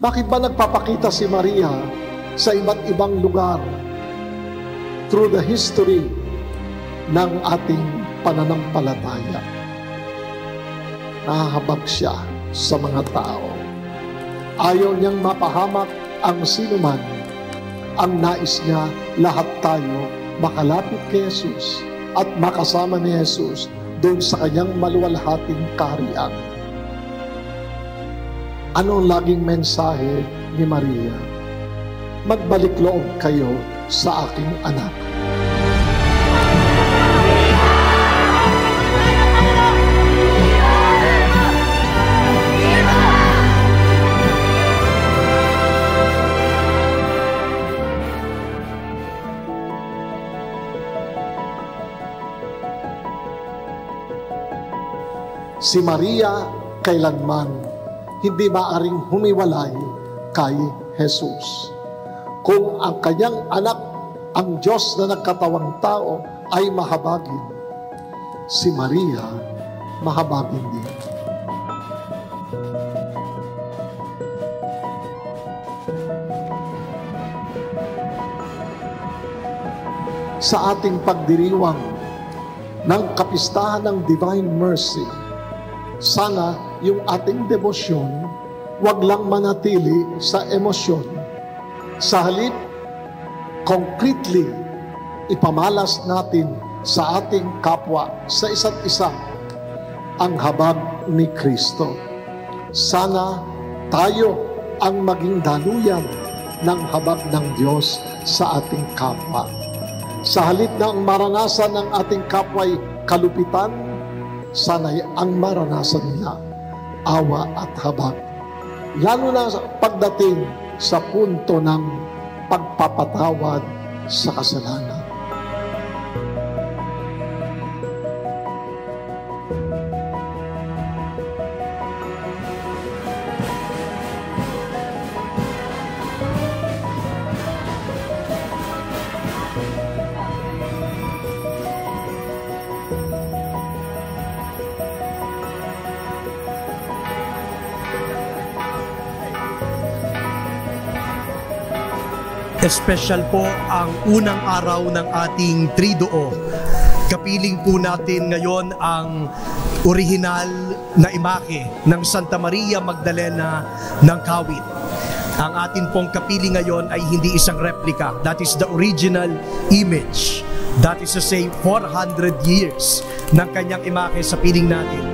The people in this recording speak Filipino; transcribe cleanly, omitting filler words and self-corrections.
Bakit ba nagpapakita si Maria sa iba't ibang lugar through the history ng ating pananampalataya? Nahahabag siya sa mga tao. Ayaw niyang mapahamak ang sinuman. Ang nais niya, lahat tayo makalapit kay Jesus at makasama ni Jesus doon sa kanyang maluwalhating kaharian. Ano ang laging mensahe ni Maria? Magbalik loob kayo sa aking anak. Si Maria kailanman hindi maaring humiwalay kay Jesus. Kung ang kanyang anak, ang Diyos na nagkatawang tao, ay mahabagin, si Maria mahabagin din. Sa ating pagdiriwang ng kapistahan ng Divine Mercy, sana yung ating debosyon wag lang manatili sa emosyon. Sa halip, concretely, ipamalas natin sa ating kapwa, sa isa't isa, ang habag ni Kristo. Sana tayo ang maging daluyan ng habag ng Diyos sa ating kapwa. Sa halip na ang maranasan ng ating kapwa'y kalupitan, sana'y ang maranasan nila awa at habag. Lalo na pagdating sa punto ng pagpapatawad sa kasalanan. Espesyal po ang unang araw ng ating Triduo. Kapiling po natin ngayon ang orihinal na imake ng Santa Maria Magdalena ng Kawit. Ang atin pong kapiling ngayon ay hindi isang replika. That is the original image. That is to say, 400 years ng kanyang imake sa piling natin.